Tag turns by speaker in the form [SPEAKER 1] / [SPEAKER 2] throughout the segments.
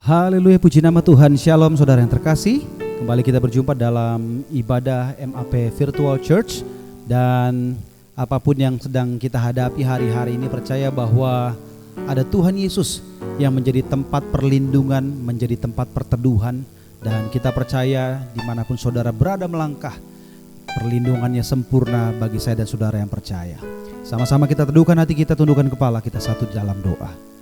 [SPEAKER 1] Haleluya, puji nama Tuhan. Shalom saudara yang terkasih. Kembali kita berjumpa dalam ibadah MAP Virtual Church. Dan apapun yang sedang kita hadapi hari-hari ini, percaya bahwa ada Tuhan Yesus yang menjadi tempat perlindungan, menjadi tempat perteduhan. Dan kita percaya dimanapun saudara berada melangkah, perlindungannya sempurna bagi saya dan saudara yang percaya. Sama-sama kita teduhkan hati kita, tundukkan kepala kita satu dalam doa.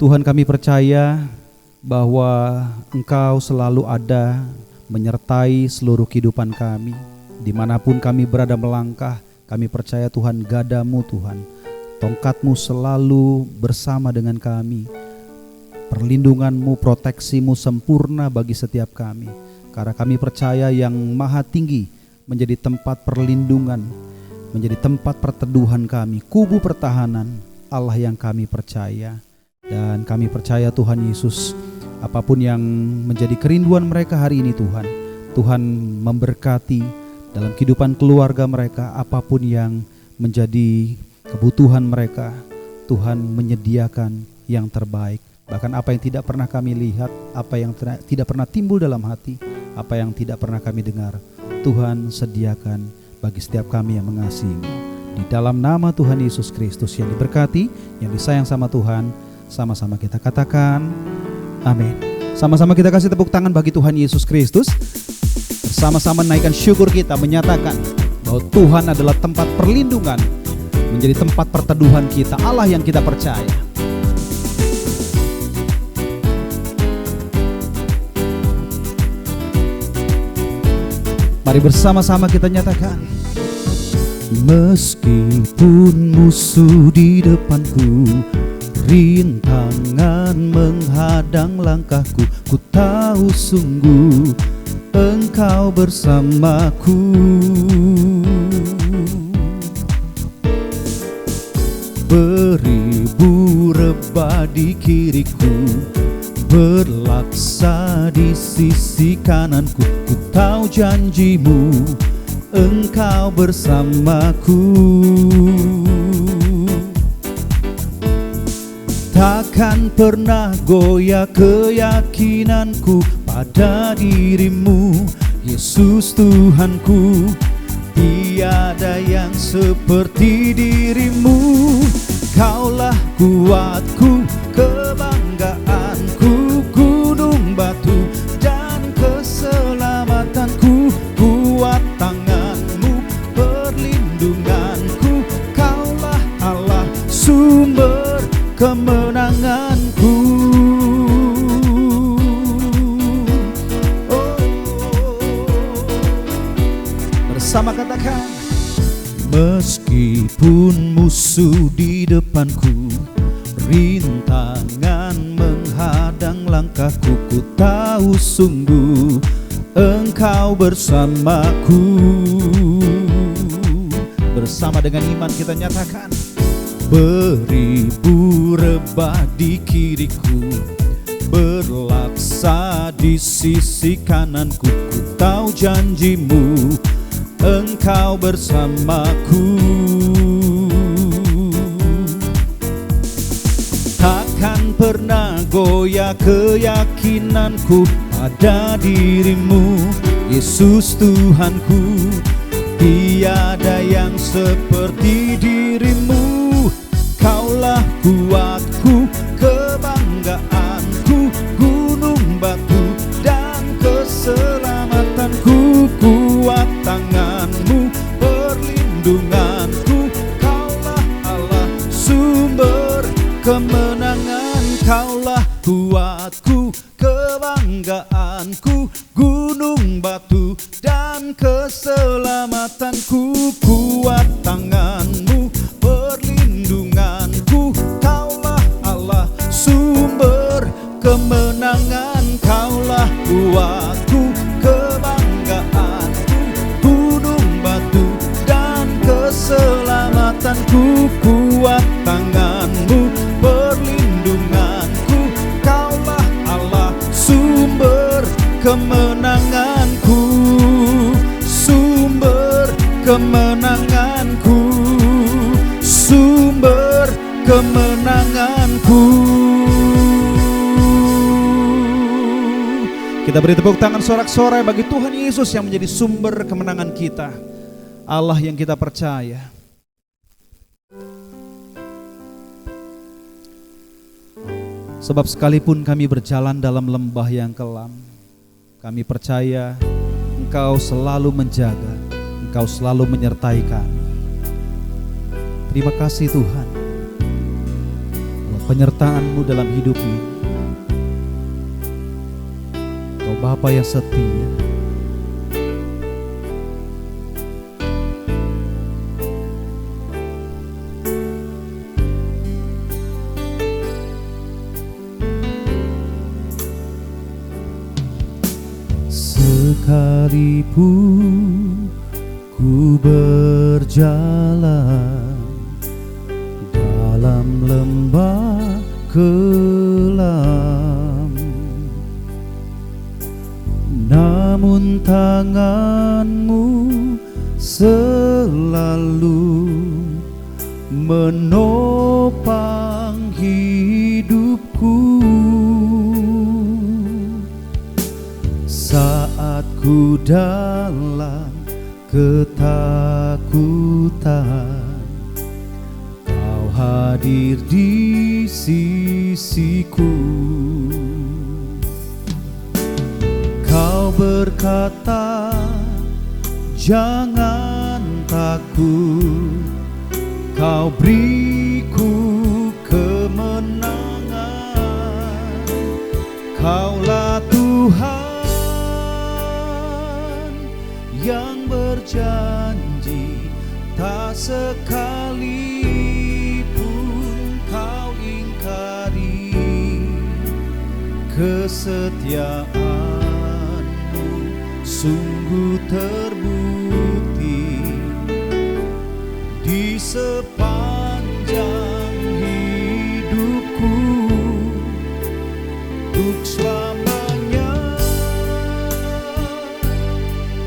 [SPEAKER 1] Tuhan, kami percaya bahwa Engkau selalu ada menyertai seluruh kehidupan kami. Dimanapun kami berada melangkah, kami percaya Tuhan, gadamu Tuhan, tongkatmu selalu bersama dengan kami. Perlindunganmu, proteksimu sempurna bagi setiap kami. Karena kami percaya yang maha tinggi menjadi tempat perlindungan, menjadi tempat perteduhan kami, kubu pertahanan Allah yang kami percaya. Dan kami percaya Tuhan Yesus, apapun yang menjadi kerinduan mereka hari ini Tuhan, Tuhan memberkati dalam kehidupan keluarga mereka. Apapun yang menjadi kebutuhan mereka, Tuhan menyediakan yang terbaik. Bahkan apa yang tidak pernah kami lihat, apa yang tidak pernah timbul dalam hati, apa yang tidak pernah kami dengar, Tuhan sediakan bagi setiap kami yang mengasihi-Mu. Di dalam nama Tuhan Yesus Kristus yang diberkati, yang disayang sama Tuhan, sama-sama kita katakan amin. Sama-sama kita kasih tepuk tangan bagi Tuhan Yesus Kristus. Bersama-sama naikkan syukur kita, menyatakan bahwa Tuhan adalah tempat perlindungan, menjadi tempat perteduhan kita, Allah yang kita percaya. Mari bersama-sama kita nyatakan. Meskipun musuh di depanku, rintangan menghadang langkahku, ku tahu sungguh Engkau bersamaku. Beribu rebah di kiriku, berlaksa di sisi kananku, ku tahu janjimu Engkau bersamaku. Takkan pernah goyah keyakinanku pada dirimu, Yesus Tuhanku. Tiada yang seperti dirimu. Kaulah kuatku, kebanggaanku, gunung batu dan keselamatanku. Kuat tanganmu, perlindunganku. Kaulah Allah, sumber kemenanganku. Oh. Bersama katakan. Meskipun musuh di depanku, rintangan menghadang langkahku, ku tahu sungguh Engkau bersamaku. Bersama dengan iman kita nyatakan. Beribu rebah di kiriku, berlaksa di sisi kananku, ku tahu janjimu Engkau bersamaku. Takkan pernah goyah keyakinanku pada dirimu, Yesus Tuhanku. Tiada yang seperti dirimu. Kaulah kuatku, kebanggaanku, gunung batu dan keselamatanku. Kuat tanganmu, perlindunganku. Kaulah Allah, sumber kemenangan. Kaulah kuatku, kebanggaanku, gunung batu dan keselamatanku. Kuat tanganmu, perlindunganku. Kaulah Allah, sumber kemenangan. Kaulah kuatku, kebanggaanku, gunung batu dan keselamatanku. Kuat tanganmu, perlindunganku. Kaulah Allah, sumber kemenanganku. Sumber kemenanganku. Sumber kemenanganku. Kita beri tepuk tangan sorak-sorai bagi Tuhan Yesus yang menjadi sumber kemenangan kita, Allah yang kita percaya. Sebab sekalipun kami berjalan dalam lembah yang kelam, kami percaya Engkau selalu menjaga, Engkau selalu menyertai kami. Terima kasih Tuhan, penyertaan-Mu dalam hidup ini. Kau Bapa yang setia. Sekalipun ku berjalan dalam lembah kelam, namun tangan-Mu selalu menopang hidupku. Saat ku dalam ketakutan, Kau hadir di sisiku. Kau berkata, jangan takut, Kau beriku kemenangan. Kaulah Tuhan yang berjanji, tak sekalipun Kau ingkari kesetiaan-Mu sungguh terbukti di sepanjang hidupku. Untuk selamanya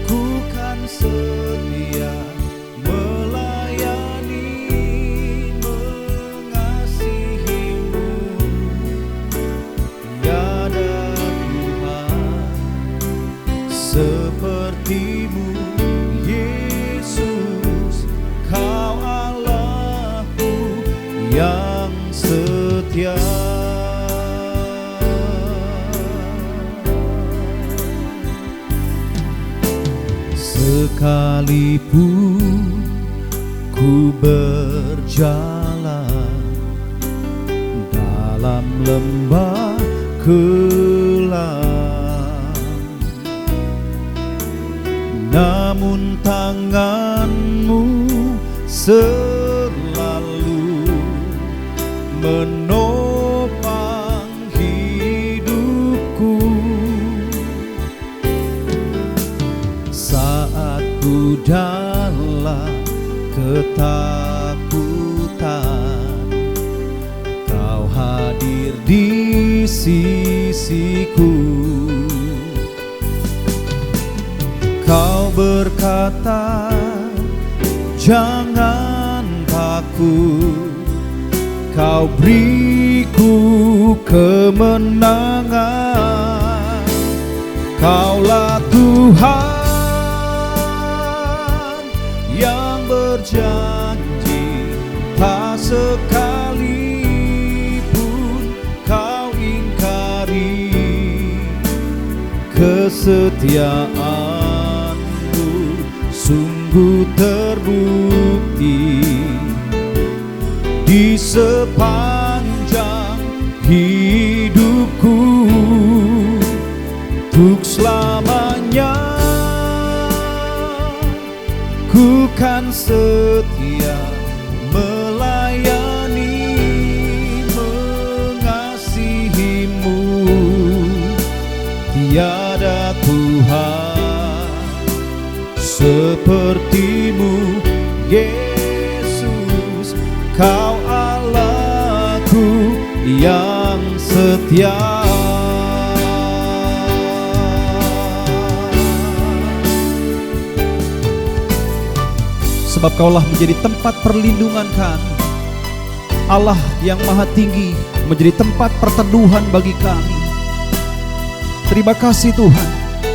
[SPEAKER 1] ku kan setia melayani, mengasihi-Mu. Tiada Tuhan seperti-Mu, Yesus, Kau Allahku yang setia. Sekalipun ku berjalan dalam lembah kelam, namun tangan-Mu selalu menopang hidupku. Saat ku dalam ketakutan, Kau hadir di sisiku. Kau berkata, jangan takut, Kau beriku kemenangan. Kaulah Tuhan yang berjanji, tak sekalipun Kau ingkari kesetiaan-Mu sungguh terbukti di sepanjang hidupku. Untuk selamanya ku kan setia melayani, mengasihi-Mu. Tiada Tuhan seperti-Mu, Yesus, Kau Allahku yang setia. Sebab Kaulah menjadi tempat perlindungan kami, Allah yang maha tinggi menjadi tempat perteduhan bagi kami. terima kasih Tuhan.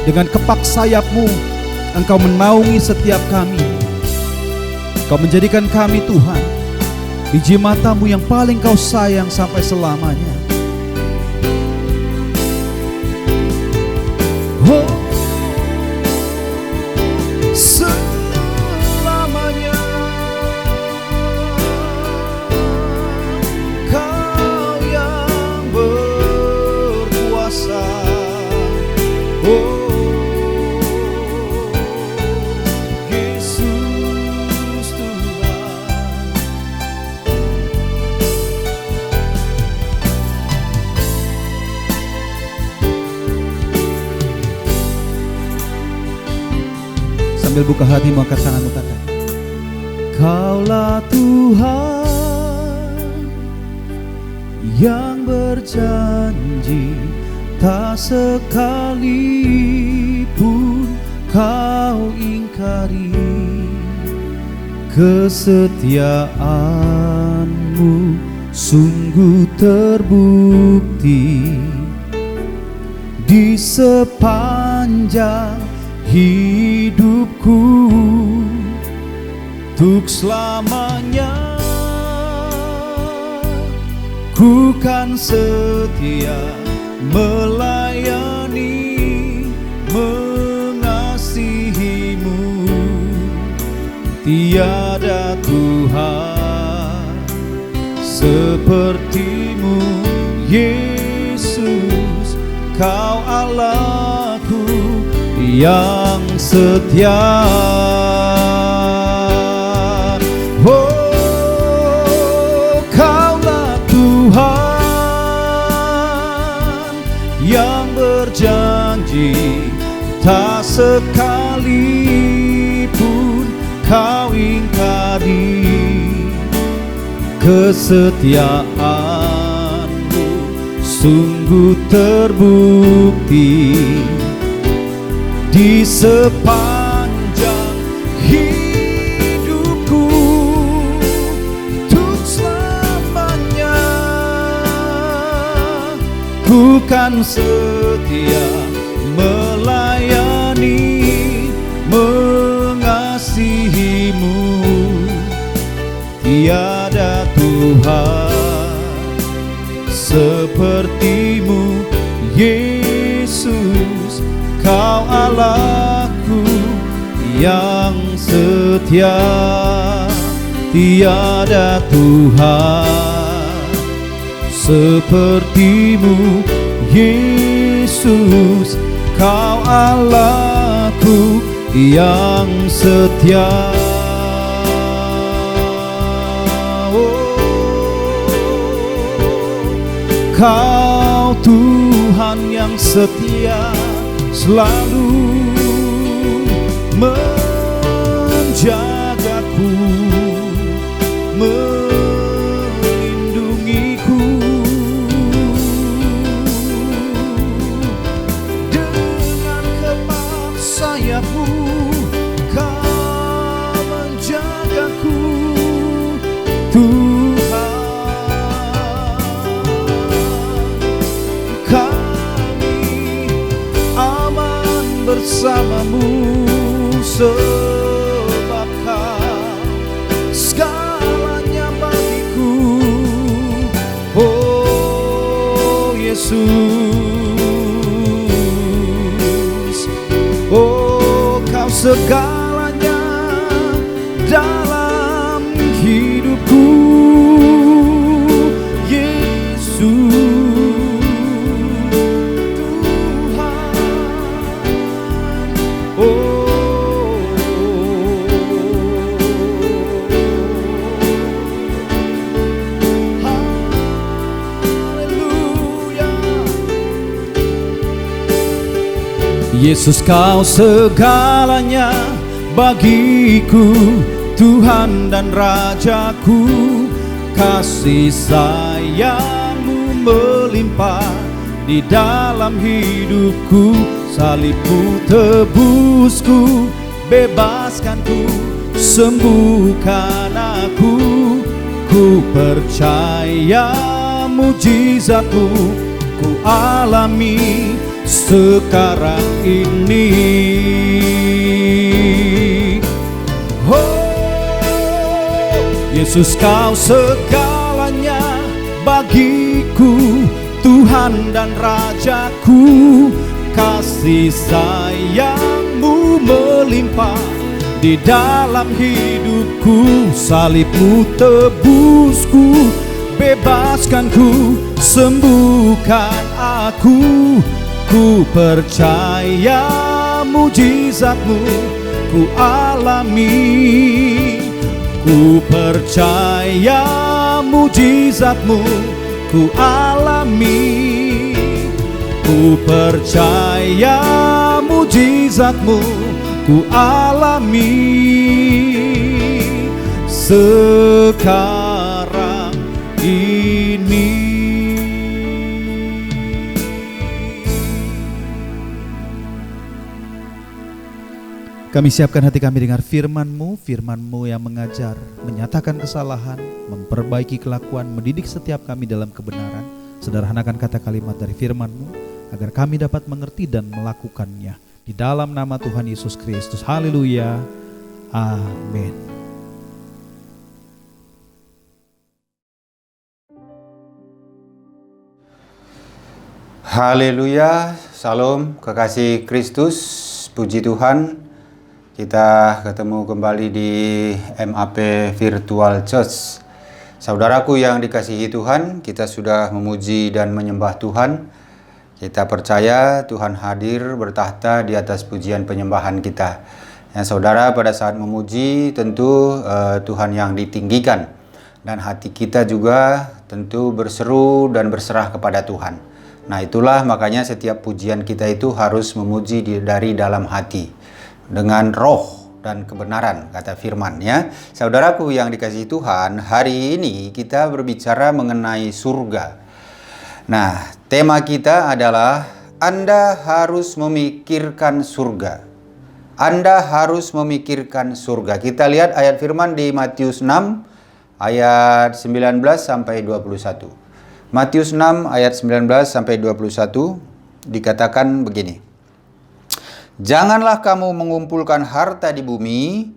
[SPEAKER 1] Dengan kepak sayap-Mu Engkau menaungi setiap kami. Engkau menjadikan kami Tuhan biji mata-Mu yang paling Kau sayang sampai selamanya. Oh, selamanya Kau yang berkuasa. Oh, sambil buka hatimu, angkat tanganmu, kata, Kaulah Tuhan yang berjanji, tak sekalipun Kau ingkari. Kesetiaan-Mu sungguh terbukti di sepanjang hidupku, untuk selamanya ku kan setia melayani, mengasihi-Mu. Tiada Tuhan seperti-Mu, Yesus, Kau Allahku yang setia. Oh, Kaulah Tuhan yang berjanji, tak sekalipun Kau ingkari. Kesetiaan-Mu sungguh terbukti di sepanjang hidupku, untuk selamanya ku kan setia melayani, mengasihi-Mu. Tiada Tuhan seperti-Mu, Yesus, Kau Allahku yang setia. Tiada Tuhan seperti-Mu, Yesus, Kau Allahku yang setia. Kau Tuhan yang setia, selalu menjagaku, melindungiku. Dengan kepak sayap-Mu Kau menjagaku, Tuhan. Bersama-Mu sebab Kau segalanya bagiku. Oh Yesus, oh Kau segalanya dalam hidupku, Yesus. Yesus, Kau segalanya bagiku, Tuhan dan Rajaku. Kasih sayang-Mu melimpah di dalam hidupku. Salib-Mu tebusku, bebaskanku, sembuhkan aku. Ku percaya mujizat-Mu ku alami sekarang ini. Oh, Yesus, Kau segalanya bagiku, Tuhan dan Rajaku. Kasih sayang-Mu melimpah di dalam hidupku. Salib-Mu tebusku, bebaskanku, sembuhkan aku. Ku percaya mujizat-Mu ku alami. Ku percaya mujizat-Mu ku alami. Ku percaya mujizat-Mu ku alami sekarang ini. Kami siapkan hati kami dengar firman-Mu, firman-Mu yang mengajar, menyatakan kesalahan, memperbaiki kelakuan, mendidik setiap kami dalam kebenaran. Sederhanakan kata kalimat dari firman-Mu, agar kami dapat mengerti dan melakukannya. Di dalam nama Tuhan Yesus Kristus. Haleluya. Amin.
[SPEAKER 2] Haleluya. Salam kekasih Kristus. Puji Tuhan, kita ketemu kembali di MAP Virtual Church. Saudaraku yang dikasihi Tuhan, kita sudah memuji dan menyembah Tuhan. Kita percaya Tuhan hadir bertahta di atas pujian penyembahan kita. Yang saudara, pada saat memuji tentu Tuhan yang ditinggikan, dan hati kita juga tentu berseru dan berserah kepada Tuhan. Nah, itulah makanya setiap pujian kita itu harus memuji dari dalam hati dengan roh dan kebenaran, kata firman ya. Saudaraku yang dikasihi Tuhan, hari ini kita berbicara mengenai surga. Nah, tema kita adalah Anda harus memikirkan surga. Anda harus memikirkan surga. Kita lihat ayat firman di Matius 6 ayat 19 sampai 21. Matius 6 ayat 19 sampai 21 dikatakan begini. Janganlah kamu mengumpulkan harta di bumi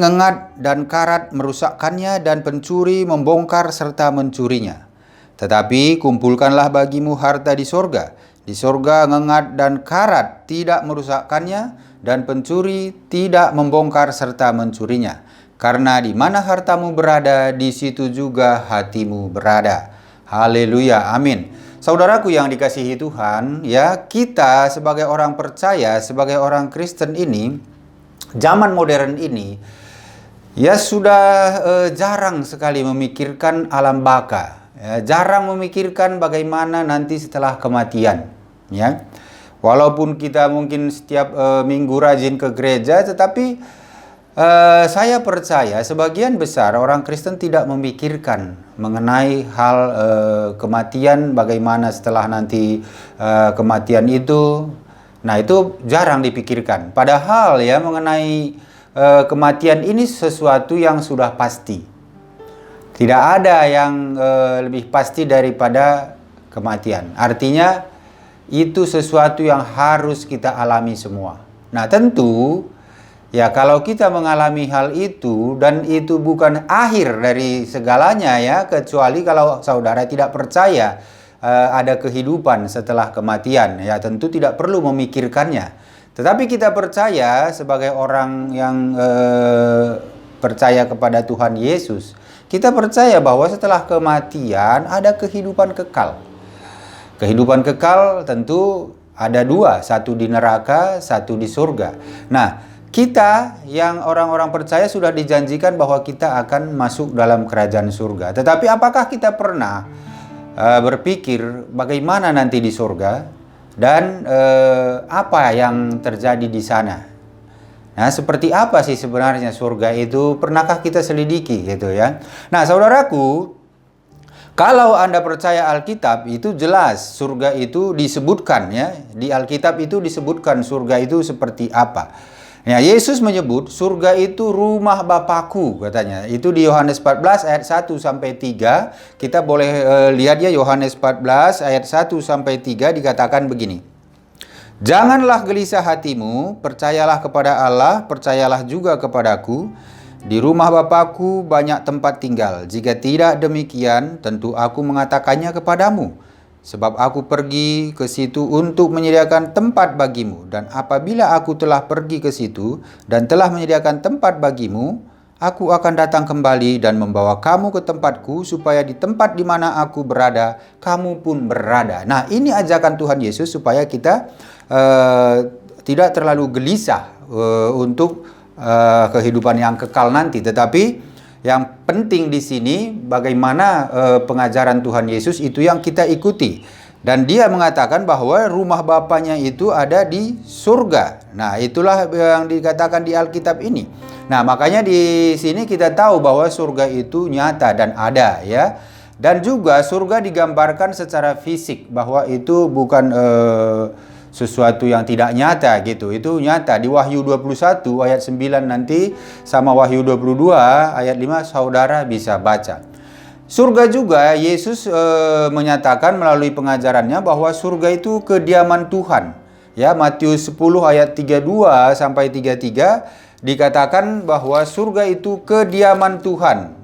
[SPEAKER 2] ngengat dan karat merusakkannya dan pencuri membongkar serta mencurinya. Tetapi kumpulkanlah bagimu harta di sorga. Di sorga ngengat dan karat tidak merusakkannya dan pencuri tidak membongkar serta mencurinya. Karena di mana hartamu berada, di situ juga hatimu berada. Haleluya, amin. Saudaraku yang dikasihi Tuhan, ya, kita sebagai orang percaya, sebagai orang Kristen ini, zaman modern ini, ya sudah jarang sekali memikirkan alam baka. Ya, jarang memikirkan bagaimana nanti setelah kematian. Ya, walaupun kita mungkin setiap minggu rajin ke gereja, tetapi saya percaya sebagian besar orang Kristen tidak memikirkan mengenai hal kematian, bagaimana setelah nanti kematian itu. Nah, itu jarang dipikirkan. Padahal ya, mengenai kematian ini sesuatu yang sudah pasti. Tidak ada yang lebih pasti daripada kematian. Artinya itu sesuatu yang harus kita alami semua. Nah, tentu ya, kalau kita mengalami hal itu, dan itu bukan akhir dari segalanya ya, kecuali kalau saudara tidak percaya ada kehidupan setelah kematian, ya tentu tidak perlu memikirkannya. Tetapi kita percaya sebagai orang yang percaya kepada Tuhan Yesus, kita percaya bahwa setelah kematian ada kehidupan kekal. Kehidupan kekal tentu ada dua, satu di neraka, satu di surga. Nah, kita yang orang-orang percaya sudah dijanjikan bahwa kita akan masuk dalam kerajaan surga. Tetapi apakah kita pernah berpikir bagaimana nanti di surga dan apa yang terjadi di sana? Nah, seperti apa sih sebenarnya surga itu? Pernahkah kita selidiki gitu ya? Nah, saudaraku, kalau Anda percaya Alkitab, itu jelas surga itu disebutkan ya. Di Alkitab itu disebutkan surga itu seperti apa. Ya, Yesus menyebut surga itu rumah Bapakku katanya. Itu di Yohanes 14 ayat 1 sampai 3. Kita boleh lihat ya, Yohanes 14 ayat 1 sampai 3 dikatakan begini. Janganlah gelisah hatimu, percayalah kepada Allah, percayalah juga kepadaku. Di rumah Bapakku banyak tempat tinggal. Jika tidak demikian, tentu aku mengatakannya kepadamu. Sebab aku pergi ke situ untuk menyediakan tempat bagimu. Dan apabila aku telah pergi ke situ dan telah menyediakan tempat bagimu, aku akan datang kembali dan membawa kamu ke tempatku, supaya di tempat di mana aku berada, kamu pun berada. Nah, ini ajakan Tuhan Yesus supaya kita tidak terlalu gelisah untuk kehidupan yang kekal nanti. Tetapi yang penting di sini bagaimana pengajaran Tuhan Yesus itu yang kita ikuti. Dan dia mengatakan bahwa rumah Bapaknya itu ada di surga. Nah, itulah yang dikatakan di Alkitab ini. Nah, makanya di sini kita tahu bahwa surga itu nyata dan ada ya. Dan juga surga digambarkan secara fisik, bahwa itu bukan sesuatu yang tidak nyata gitu. Itu nyata di Wahyu 21 ayat 9 nanti sama Wahyu 22 ayat 5 saudara bisa baca. Surga juga Yesus menyatakan melalui pengajarannya bahwa surga itu kediaman Tuhan. Ya, Matius 10 ayat 32 sampai 33 dikatakan bahwa surga itu kediaman Tuhan.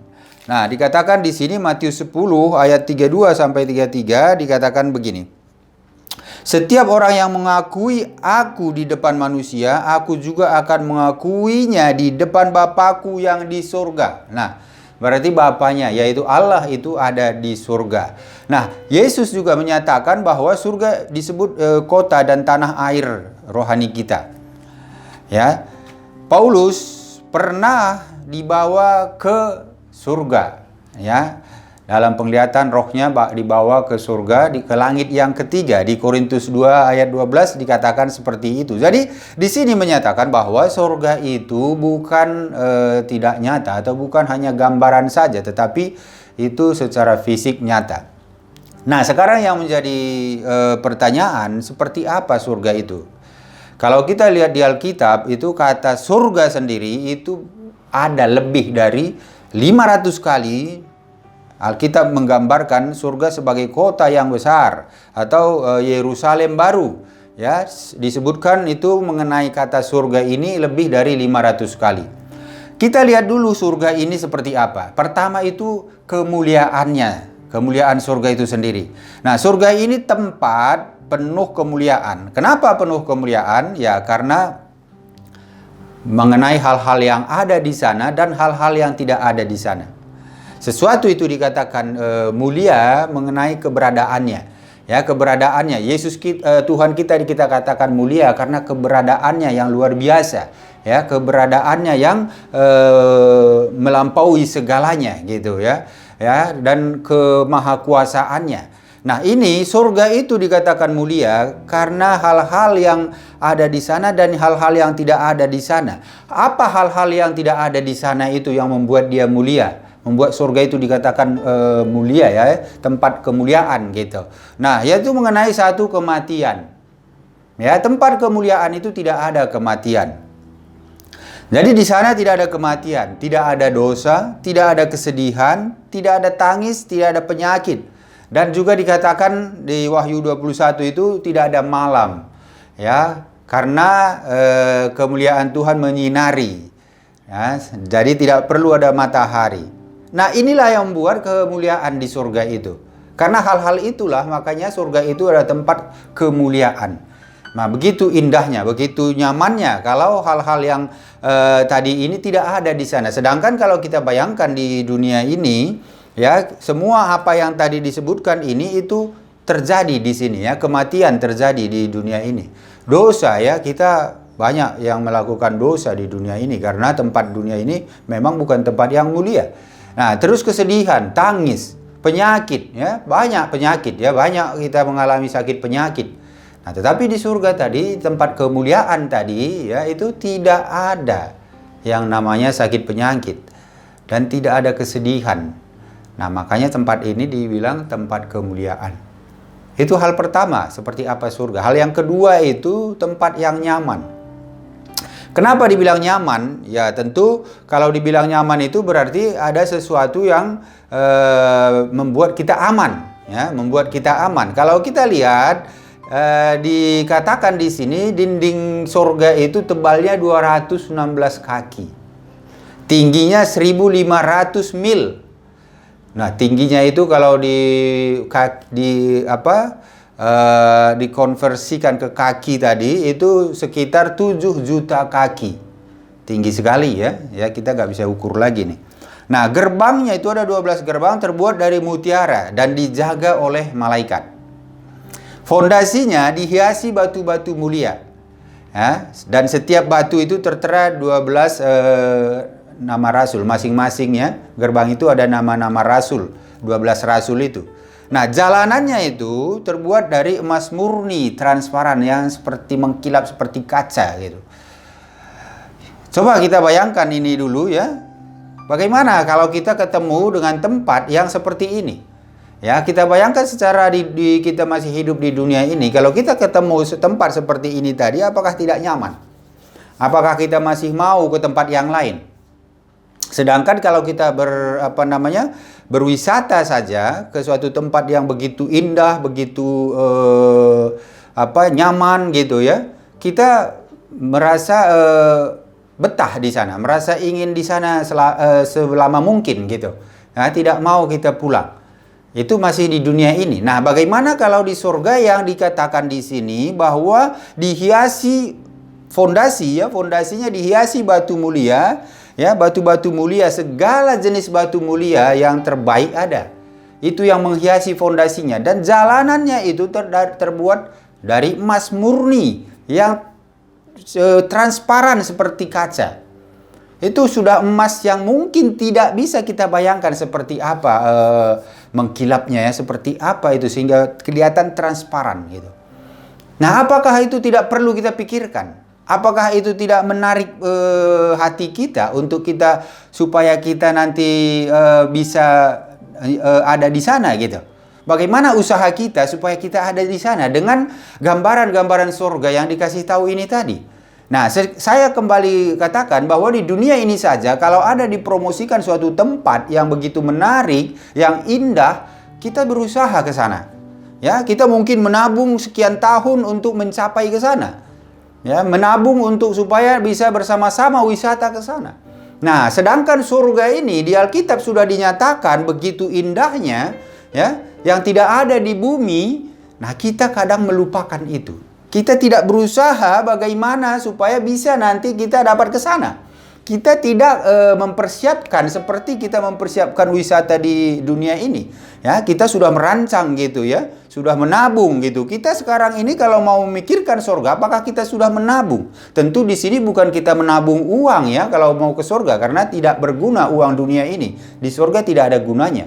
[SPEAKER 2] Nah, dikatakan di sini Matius 10 ayat 32 sampai 33 dikatakan begini. Setiap orang yang mengakui aku di depan manusia, aku juga akan mengakuinya di depan Bapakku yang di surga. Nah, berarti Bapaknya, yaitu Allah itu ada di surga. Nah, Yesus juga menyatakan bahwa surga disebut kota dan tanah air rohani kita. Ya, Paulus pernah dibawa ke surga. Ya, dalam penglihatan rohnya dibawa ke surga, ke langit yang ketiga. Di Korintus 2 ayat 12 dikatakan seperti itu. Jadi di sini menyatakan bahwa surga itu bukan tidak nyata atau bukan hanya gambaran saja, tetapi itu secara fisik nyata. Nah, sekarang yang menjadi pertanyaan, seperti apa surga itu? Kalau kita lihat di Alkitab, itu kata surga sendiri itu ada lebih dari 500 kali. Alkitab menggambarkan surga sebagai kota yang besar atau Yerusalem baru. Ya, disebutkan itu mengenai kata surga ini lebih dari 500 kali. Kita lihat dulu surga ini seperti apa. Pertama itu kemuliaannya, kemuliaan surga itu sendiri. Nah, surga ini tempat penuh kemuliaan. Kenapa penuh kemuliaan? Ya, karena mengenai hal-hal yang ada di sana dan hal-hal yang tidak ada di sana. Sesuatu itu dikatakan mulia mengenai keberadaannya. Ya, keberadaannya. Yesus Tuhan kita katakan mulia karena keberadaannya yang luar biasa. Ya, keberadaannya yang melampaui segalanya gitu ya. Ya, dan kemahakuasaannya. Nah, ini surga itu dikatakan mulia karena hal-hal yang ada di sana dan hal-hal yang tidak ada di sana. Apa hal-hal yang tidak ada di sana itu yang membuat dia mulia? Membuat surga itu dikatakan mulia ya, tempat kemuliaan gitu. Nah, yaitu mengenai satu kematian. Ya, tempat kemuliaan itu tidak ada kematian. Jadi di sana tidak ada kematian, tidak ada dosa, tidak ada kesedihan, tidak ada tangis, tidak ada penyakit. Dan juga dikatakan di Wahyu 21 itu tidak ada malam. Ya, karena kemuliaan Tuhan menyinari. Ya, jadi tidak perlu ada matahari. Nah, inilah yang membuat kemuliaan di surga itu. Karena hal-hal itulah makanya surga itu adalah tempat kemuliaan. Nah, begitu indahnya, begitu nyamannya kalau hal-hal yang tadi ini tidak ada di sana. Sedangkan kalau kita bayangkan di dunia ini, ya, semua apa yang tadi disebutkan ini itu terjadi di sini ya, kematian terjadi di dunia ini. Dosa ya, kita banyak yang melakukan dosa di dunia ini karena tempat dunia ini memang bukan tempat yang mulia. Nah, terus kesedihan, tangis, penyakit ya, banyak penyakit ya, banyak kita mengalami sakit penyakit. Nah, tetapi di surga tadi, tempat kemuliaan tadi ya, itu tidak ada yang namanya sakit penyakit dan tidak ada kesedihan. Nah, makanya tempat ini dibilang tempat kemuliaan. Itu hal pertama, seperti apa surga. Hal yang kedua itu tempat yang nyaman. Kenapa dibilang nyaman? Ya tentu kalau dibilang nyaman itu berarti ada sesuatu yang membuat kita aman, ya, membuat kita aman. Kalau kita lihat dikatakan di sini dinding surga itu tebalnya 216 kaki, tingginya 1.500 mil. Nah, tingginya itu kalau dikonversikan ke kaki tadi itu sekitar 7 juta kaki. Tinggi sekali ya. Ya, kita nggak bisa ukur lagi nih. Nah, gerbangnya itu ada 12 gerbang terbuat dari mutiara dan dijaga oleh malaikat. Fondasinya dihiasi batu-batu mulia. Ya, dan setiap batu itu tertera 12 nama rasul masing-masingnya. Gerbang itu ada nama-nama rasul, 12 rasul itu. Nah, jalanannya itu terbuat dari emas murni, transparan yang seperti mengkilap seperti kaca gitu. Coba kita bayangkan ini dulu ya. Bagaimana kalau kita ketemu dengan tempat yang seperti ini? Ya, kita bayangkan secara kita masih hidup di dunia ini, kalau kita ketemu tempat seperti ini tadi, apakah tidak nyaman? Apakah kita masih mau ke tempat yang lain? Sedangkan kalau kita berwisata saja ke suatu tempat yang begitu indah, begitu nyaman gitu ya, kita merasa betah di sana, merasa ingin di sana selama mungkin gitu. Nah, tidak mau kita pulang. Itu masih di dunia ini. Nah, bagaimana kalau di surga yang dikatakan di sini bahwa dihiasi fondasinya dihiasi batu mulia. Ya, batu-batu mulia, segala jenis batu mulia yang terbaik ada. Itu yang menghiasi fondasinya. Dan jalanannya itu terbuat dari emas murni yang transparan seperti kaca. Itu sudah emas yang mungkin tidak bisa kita bayangkan seperti apa mengkilapnya ya, seperti apa itu sehingga kelihatan transparan gitu. Nah, apakah itu tidak perlu kita pikirkan? Apakah itu tidak menarik hati kita untuk kita supaya kita nanti bisa ada di sana gitu? Bagaimana usaha kita supaya kita ada di sana dengan gambaran-gambaran surga yang dikasih tahu ini tadi? Nah, saya kembali katakan bahwa di dunia ini saja kalau ada dipromosikan suatu tempat yang begitu menarik, yang indah, kita berusaha ke sana. Ya, kita mungkin menabung sekian tahun untuk mencapai ke sana. Ya, menabung untuk supaya bisa bersama-sama wisata ke sana. Nah, sedangkan surga ini di Alkitab sudah dinyatakan begitu indahnya, ya, yang tidak ada di bumi. Nah, kita kadang melupakan itu. Kita tidak berusaha bagaimana supaya bisa nanti kita dapat ke sana. Kita tidak mempersiapkan seperti kita mempersiapkan wisata di dunia ini. Ya, kita sudah merancang gitu ya, sudah menabung gitu. Kita sekarang ini kalau mau memikirkan surga, apakah kita sudah menabung? Tentu di sini bukan kita menabung uang ya kalau mau ke surga, karena tidak berguna uang dunia ini. Di surga tidak ada gunanya.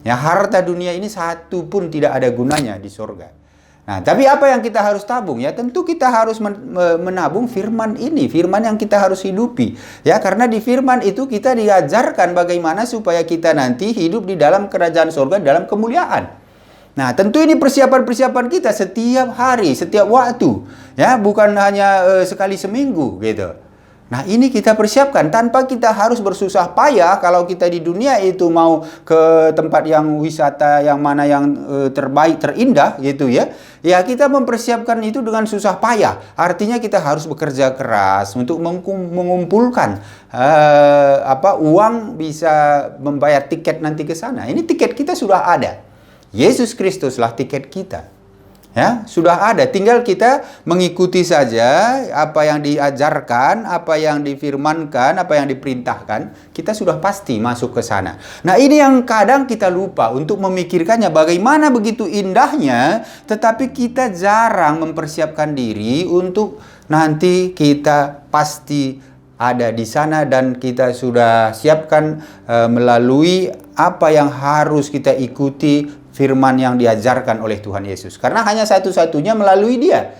[SPEAKER 2] Ya, harta dunia ini satu pun tidak ada gunanya di surga. Nah, tapi apa yang kita harus tabung? Ya, tentu kita harus menabung firman ini, firman yang kita harus hidupi. Ya, karena di firman itu kita diajarkan bagaimana supaya kita nanti hidup di dalam kerajaan surga dalam kemuliaan. Nah, tentu ini persiapan-persiapan kita setiap hari, setiap waktu. Ya, bukan hanya sekali seminggu gitu. Nah, ini kita persiapkan tanpa kita harus bersusah payah. Kalau kita di dunia itu mau ke tempat yang wisata yang mana yang terbaik, terindah gitu ya. Ya, kita mempersiapkan itu dengan susah payah. Artinya kita harus bekerja keras untuk mengumpulkan uang bisa membayar tiket nanti ke sana. Ini tiket kita sudah ada. Yesus Kristuslah tiket kita. Ya, sudah ada, tinggal kita mengikuti saja apa yang diajarkan, apa yang difirmankan, apa yang diperintahkan, kita sudah pasti masuk ke sana. Nah, ini yang kadang kita lupa untuk memikirkannya, bagaimana begitu indahnya, tetapi kita jarang mempersiapkan diri untuk nanti kita pasti ada di sana dan kita sudah siapkan melalui apa yang harus kita ikuti firman yang diajarkan oleh Tuhan Yesus. Karena hanya satu-satunya melalui Dia.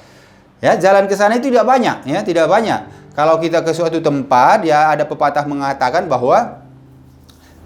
[SPEAKER 2] Ya, jalan ke sana itu tidak banyak, ya, tidak banyak. Kalau kita ke suatu tempat, ya ada pepatah mengatakan bahwa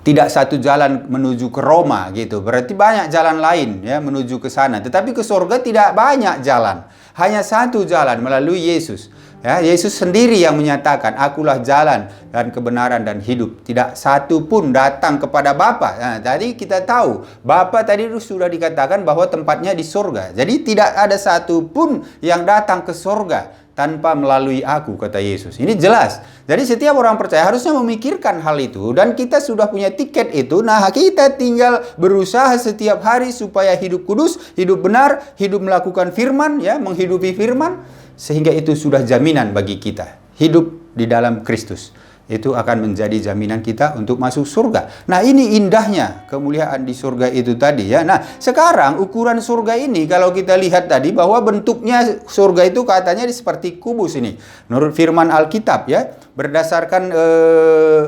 [SPEAKER 2] tidak satu jalan menuju ke Roma gitu. Berarti banyak jalan lain ya menuju ke sana. Tetapi ke surga tidak banyak jalan. Hanya satu jalan melalui Yesus. Ya, Yesus sendiri yang menyatakan, akulah jalan dan kebenaran dan hidup. Tidak satu pun datang kepada Bapa. Nah, tadi kita tahu, Bapa tadi sudah dikatakan bahwa tempatnya di surga. Jadi tidak ada satu pun yang datang ke surga tanpa melalui aku, kata Yesus. Ini jelas. Jadi setiap orang percaya harusnya memikirkan hal itu. Dan kita sudah punya tiket itu. Nah, kita tinggal berusaha setiap hari supaya hidup kudus, hidup benar, hidup melakukan firman, ya, menghidupi firman. Sehingga itu sudah jaminan bagi kita. Hidup di dalam Kristus. Itu akan menjadi jaminan kita untuk masuk surga. Nah, ini indahnya kemuliaan di surga itu tadi, ya. Nah, sekarang ukuran surga ini kalau kita lihat tadi bahwa bentuknya surga itu katanya seperti kubus ini. Menurut firman Alkitab, ya. Berdasarkan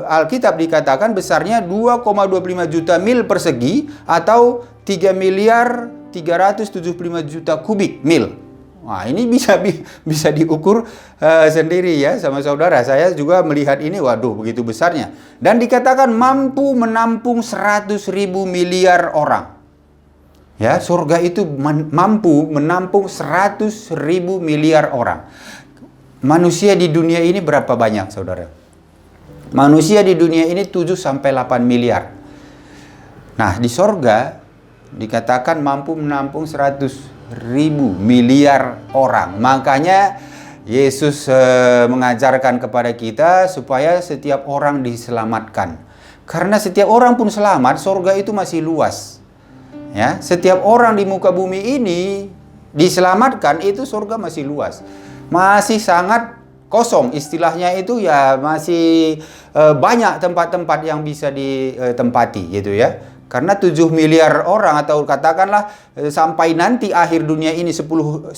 [SPEAKER 2] Alkitab dikatakan besarnya 2,25 juta mil persegi atau 3 miliar 375 juta kubik mil. Wah, ini bisa diukur sendiri, ya, sama saudara. Saya juga melihat ini, waduh, begitu besarnya. Dan dikatakan mampu menampung 100.000 miliar orang. Ya, surga itu mampu menampung 100.000 miliar orang. Manusia di dunia ini berapa banyak, saudara? Manusia di dunia ini 7-8 miliar. Nah, di surga dikatakan mampu menampung 100.000 miliar orang. Makanya Yesus mengajarkan kepada kita supaya setiap orang diselamatkan. Karena setiap orang pun selamat, surga itu masih luas. Ya, setiap orang di muka bumi ini diselamatkan, itu surga masih luas. Masih sangat kosong, istilahnya itu, ya, masih banyak tempat-tempat yang bisa ditempati, gitu, ya. Karena 7 miliar orang, atau katakanlah sampai nanti akhir dunia ini 10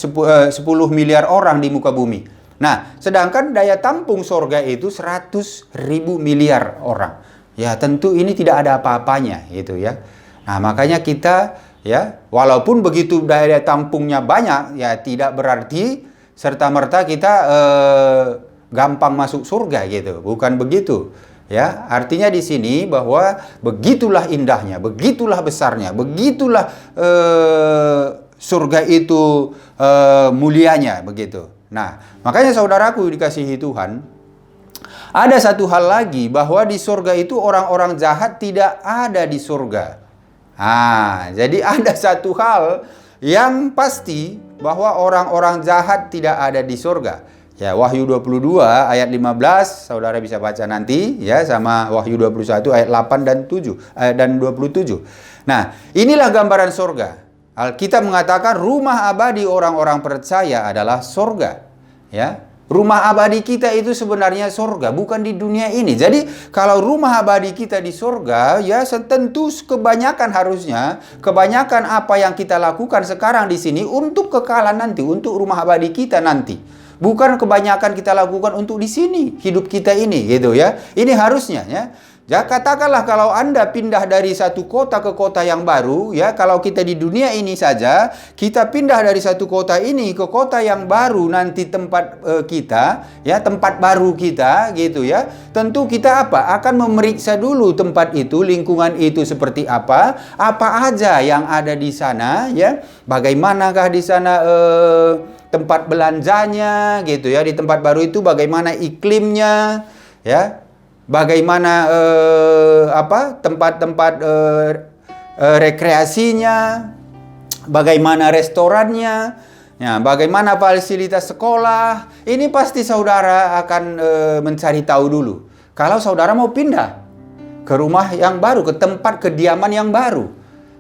[SPEAKER 2] miliar orang di muka bumi. Nah, sedangkan daya tampung surga itu 100.000 miliar orang. Ya, tentu ini tidak ada apa-apanya, gitu, ya. Nah, makanya kita, ya, walaupun begitu daya tampungnya banyak, ya, tidak berarti serta-merta kita gampang masuk surga, gitu. Bukan begitu. Ya, artinya di sini bahwa begitulah indahnya, begitulah besarnya, begitulah surga itu mulianya, begitu. Nah, makanya saudaraku dikasihi Tuhan, ada satu hal lagi, bahwa di surga itu orang-orang jahat tidak ada di surga. Nah, jadi ada satu hal yang pasti, bahwa orang-orang jahat tidak ada di surga. Ya, Wahyu 22 ayat 15, saudara bisa baca nanti, ya, sama Wahyu 21 ayat 8 dan 27. Nah, inilah gambaran surga. Alkitab mengatakan rumah abadi orang-orang percaya adalah surga. Ya, rumah abadi kita itu sebenarnya surga, bukan di dunia ini. Jadi, kalau rumah abadi kita di surga, ya, tentu kebanyakan kebanyakan apa yang kita lakukan sekarang di sini untuk kekalan nanti, untuk rumah abadi kita nanti. Bukan kebanyakan kita lakukan untuk di sini, hidup kita ini, gitu, ya. Ini harusnya, ya. Ya, katakanlah kalau Anda pindah dari satu kota ke kota yang baru, ya, kalau kita di dunia ini saja, kita pindah dari satu kota ini ke kota yang baru nanti tempat kita, ya, tempat baru kita, gitu, ya. Tentu kita akan memeriksa dulu tempat itu, lingkungan itu seperti apa aja yang ada di sana, ya. Bagaimanakah di sana tempat belanjanya, gitu, ya, di tempat baru itu bagaimana iklimnya, ya, bagaimana tempat-tempat rekreasinya, bagaimana restorannya, ya, bagaimana fasilitas sekolah. Ini pasti saudara akan mencari tahu dulu. Kalau saudara mau pindah ke rumah yang baru, ke tempat kediaman yang baru.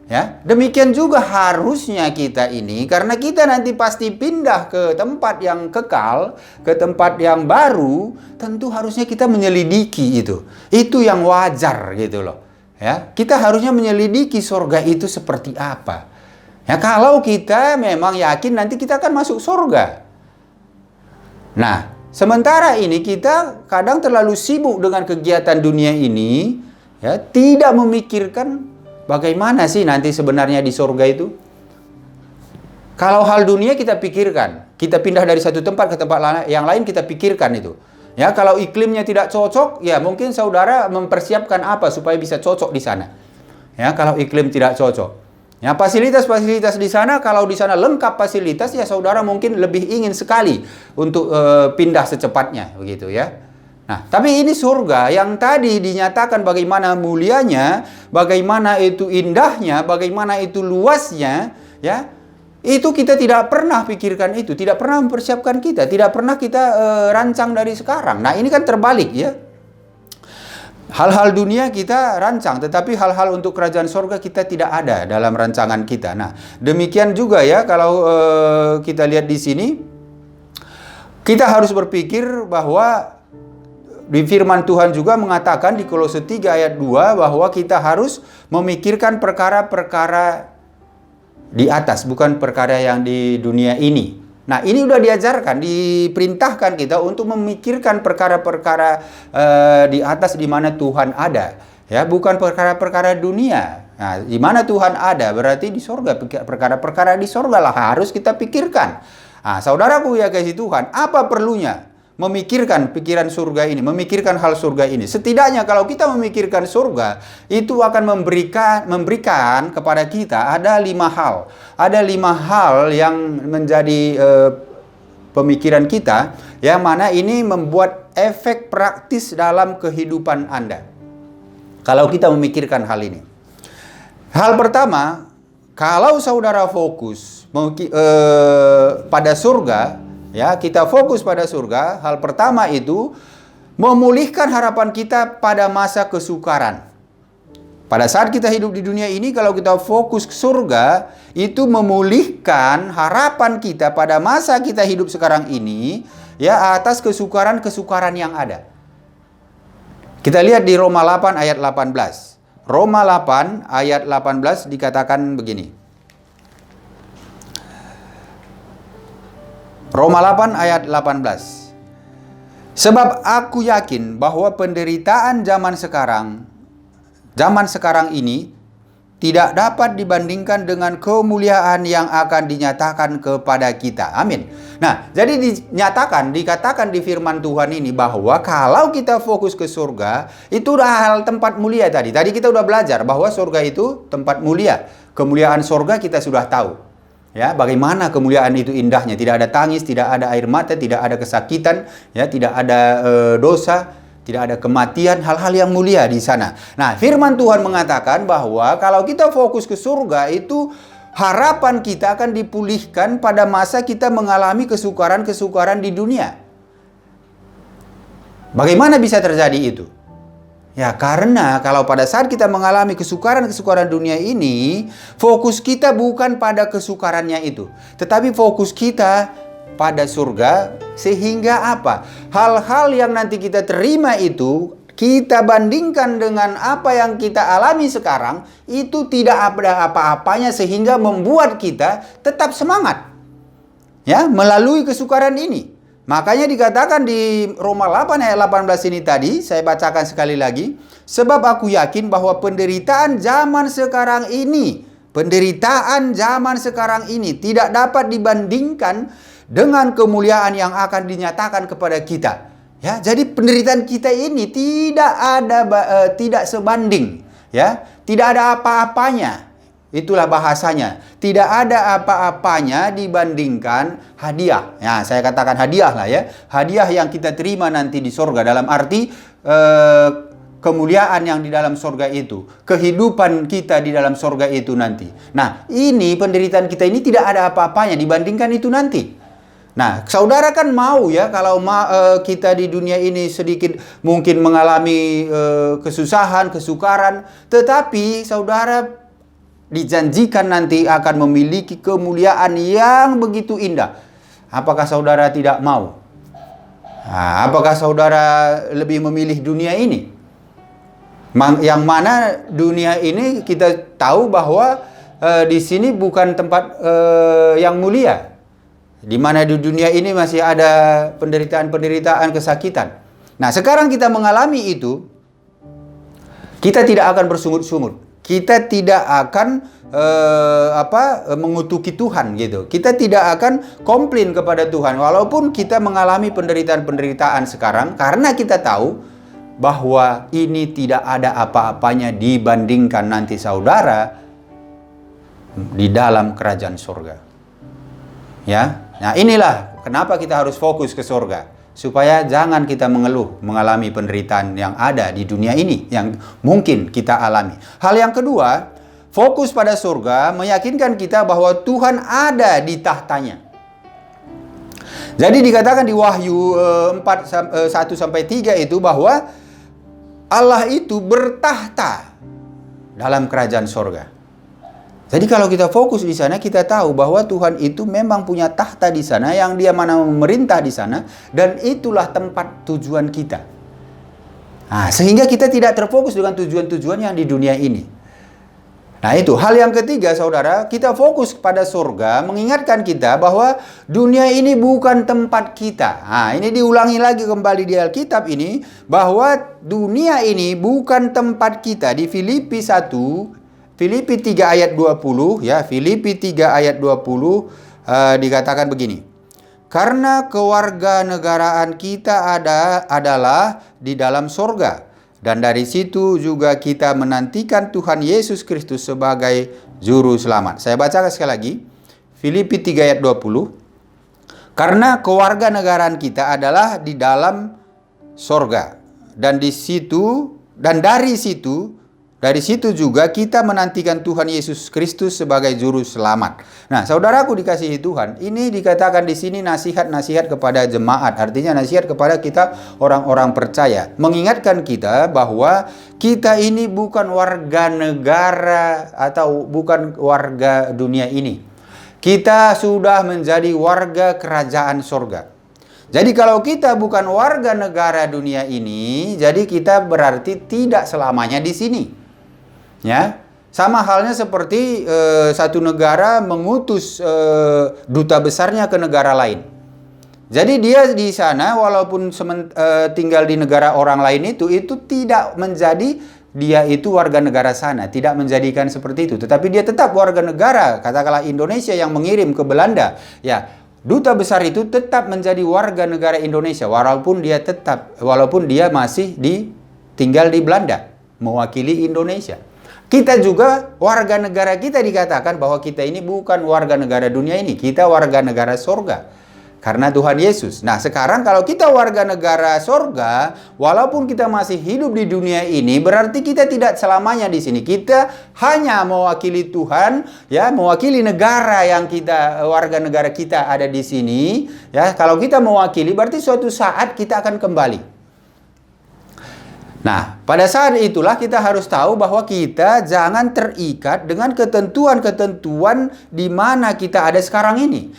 [SPEAKER 2] Ya, demikian juga harusnya kita ini, karena kita nanti pasti pindah ke tempat yang kekal, ke tempat yang baru, tentu harusnya kita menyelidiki itu. Itu yang wajar, gitu loh. Ya, kita harusnya menyelidiki surga itu seperti apa. Ya, kalau kita memang yakin nanti kita akan masuk surga. Nah, sementara ini kita kadang terlalu sibuk dengan kegiatan dunia ini, ya, tidak memikirkan bagaimana sih nanti sebenarnya di surga itu? Kalau hal dunia kita pikirkan, kita pindah dari satu tempat ke tempat yang lain kita pikirkan itu. Ya, kalau iklimnya tidak cocok, ya mungkin saudara mempersiapkan apa supaya bisa cocok di sana. Ya, kalau iklim tidak cocok. Ya, fasilitas-fasilitas di sana, kalau di sana lengkap fasilitas, ya saudara mungkin lebih ingin sekali untuk pindah secepatnya, begitu ya. Nah, tapi ini surga yang tadi dinyatakan bagaimana mulianya, bagaimana itu indahnya, bagaimana itu luasnya, ya. Itu kita tidak pernah pikirkan itu, tidak pernah mempersiapkan kita, tidak pernah kita rancang dari sekarang. Nah, ini kan terbalik ya. Hal-hal dunia kita rancang, tetapi hal-hal untuk kerajaan sorga kita tidak ada dalam rancangan kita. Nah, demikian juga ya kalau kita lihat di sini, kita harus berpikir bahwa di firman Tuhan juga mengatakan di Kolose 3 ayat 2 bahwa kita harus memikirkan perkara-perkara di atas, bukan perkara yang di dunia ini. Nah, ini udah diajarkan, diperintahkan kita untuk memikirkan perkara-perkara di atas di mana Tuhan ada, ya, bukan perkara-perkara dunia. Nah, di mana Tuhan ada berarti di sorga, perkara-perkara di sorga lah harus kita pikirkan. Nah, saudaraku ya kasih Tuhan, apa perlunya memikirkan pikiran surga ini, memikirkan hal surga ini? Setidaknya kalau kita memikirkan surga, itu akan memberikan kepada kita ada 5 hal. Ada 5 hal yang menjadi pemikiran kita, yang mana ini membuat efek praktis dalam kehidupan Anda. Kalau kita memikirkan hal ini. Hal pertama, kalau saudara fokus pada surga, ya, kita fokus pada surga. Hal pertama itu memulihkan harapan kita pada masa kesukaran. Pada saat kita hidup di dunia ini, kalau kita fokus ke surga, itu memulihkan harapan kita pada masa kita hidup sekarang ini, ya, atas kesukaran-kesukaran yang ada. Kita lihat di Roma 8 ayat 18. Roma 8 ayat 18 dikatakan begini. Roma 8 ayat 18. Sebab aku yakin bahwa penderitaan zaman sekarang ini tidak dapat dibandingkan dengan kemuliaan yang akan dinyatakan kepada kita. Amin. Nah, jadi dikatakan di firman Tuhan ini bahwa kalau kita fokus ke surga, itu udah hal tempat mulia tadi. Tadi kita udah belajar bahwa surga itu tempat mulia. Kemuliaan surga kita sudah tahu. Ya, bagaimana kemuliaan itu indahnya. Tidak ada tangis, tidak ada air mata, tidak ada kesakitan, ya, tidak ada dosa, tidak ada kematian, hal-hal yang mulia di sana. Nah, firman Tuhan mengatakan bahwa kalau kita fokus ke surga, itu harapan kita akan dipulihkan pada masa kita mengalami kesukaran-kesukaran di dunia. Bagaimana bisa terjadi itu? Ya, karena kalau pada saat kita mengalami kesukaran-kesukaran dunia ini, fokus kita bukan pada kesukarannya itu, tetapi fokus kita pada surga, sehingga apa? Hal-hal yang nanti kita terima itu, kita bandingkan dengan apa yang kita alami sekarang, itu tidak ada apa-apanya sehingga membuat kita tetap semangat, ya, melalui kesukaran ini. Makanya dikatakan di Roma 8 ayat 18 ini tadi, saya bacakan sekali lagi. Sebab aku yakin bahwa penderitaan zaman sekarang ini tidak dapat dibandingkan dengan kemuliaan yang akan dinyatakan kepada kita. Ya, jadi penderitaan kita ini tidak sebanding, ya, tidak ada apa-apanya. Itulah bahasanya. Tidak ada apa-apanya dibandingkan hadiah. Ya, saya katakan hadiah lah ya. Hadiah yang kita terima nanti di surga. Dalam arti kemuliaan yang di dalam surga itu. Kehidupan kita di dalam surga itu nanti. Nah, ini penderitaan kita ini tidak ada apa-apanya dibandingkan itu nanti. Nah, saudara kan mau ya, kalau kita di dunia ini sedikit mungkin mengalami kesusahan, kesukaran. Tetapi saudara dijanjikan nanti akan memiliki kemuliaan yang begitu indah. Apakah saudara tidak mau? Nah, apakah saudara lebih memilih dunia ini? Yang mana dunia ini kita tahu bahwa di sini bukan tempat yang mulia. Di mana di dunia ini masih ada penderitaan-penderitaan, kesakitan. Nah, sekarang kita mengalami itu, kita tidak akan bersungut-sungut. Kita tidak akan mengutuki Tuhan gitu. Kita tidak akan komplain kepada Tuhan walaupun kita mengalami penderitaan-penderitaan sekarang, karena kita tahu bahwa ini tidak ada apa-apanya dibandingkan nanti saudara di dalam kerajaan surga. Ya, nah inilah kenapa kita harus fokus ke surga, supaya jangan kita mengeluh mengalami penderitaan yang ada di dunia ini yang mungkin kita alami. Hal yang kedua, fokus pada surga meyakinkan kita bahwa Tuhan ada di tahtanya. Jadi dikatakan di Wahyu 1-3 itu bahwa Allah itu bertahta dalam kerajaan surga. Jadi kalau kita fokus di sana, kita tahu bahwa Tuhan itu memang punya tahta di sana, yang Dia mana memerintah di sana, dan itulah tempat tujuan kita. Nah, sehingga kita tidak terfokus dengan tujuan-tujuan yang di dunia ini. Nah itu hal yang ketiga, saudara, kita fokus pada surga, mengingatkan kita bahwa dunia ini bukan tempat kita. Nah ini diulangi lagi kembali di Alkitab ini, bahwa dunia ini bukan tempat kita. Di Filipi 1, Filipi 3 ayat 20, ya, Filipi 3 ayat 20 dikatakan begini. Karena kewarganegaraan kita adalah di dalam surga. Dan dari situ juga kita menantikan Tuhan Yesus Kristus sebagai juru selamat. Saya bacakan sekali lagi. Filipi 3 ayat 20. Karena kewarganegaraan kita adalah di dalam sorga. Dan di situ, dan dari situ juga kita menantikan Tuhan Yesus Kristus sebagai juru selamat. Nah, saudaraku dikasihi Tuhan, ini dikatakan di sini nasihat-nasihat kepada jemaat, artinya nasihat kepada kita orang-orang percaya, mengingatkan kita bahwa kita ini bukan warga negara atau bukan warga dunia ini. Kita sudah menjadi warga kerajaan surga. Jadi kalau kita bukan warga negara dunia ini, jadi kita berarti tidak selamanya di sini. Ya, sama halnya seperti satu negara mengutus duta besarnya ke negara lain. Jadi dia di sana walaupun tinggal di negara orang lain itu tidak menjadi dia itu warga negara sana, tidak menjadikan seperti itu. Tetapi dia tetap warga negara, katakanlah Indonesia yang mengirim ke Belanda. Ya, duta besar itu tetap menjadi warga negara Indonesia walaupun dia masih tinggal di Belanda, mewakili Indonesia. Kita juga warga negara kita dikatakan bahwa kita ini bukan warga negara dunia ini, kita warga negara surga karena Tuhan Yesus. Nah, sekarang kalau kita warga negara surga, walaupun kita masih hidup di dunia ini, berarti kita tidak selamanya di sini. Kita hanya mewakili Tuhan, ya, mewakili negara yang warga negara kita ada di sini, ya. Kalau kita mewakili, berarti suatu saat kita akan kembali. Nah, pada saat itulah kita harus tahu bahwa kita jangan terikat dengan ketentuan-ketentuan di mana kita ada sekarang ini.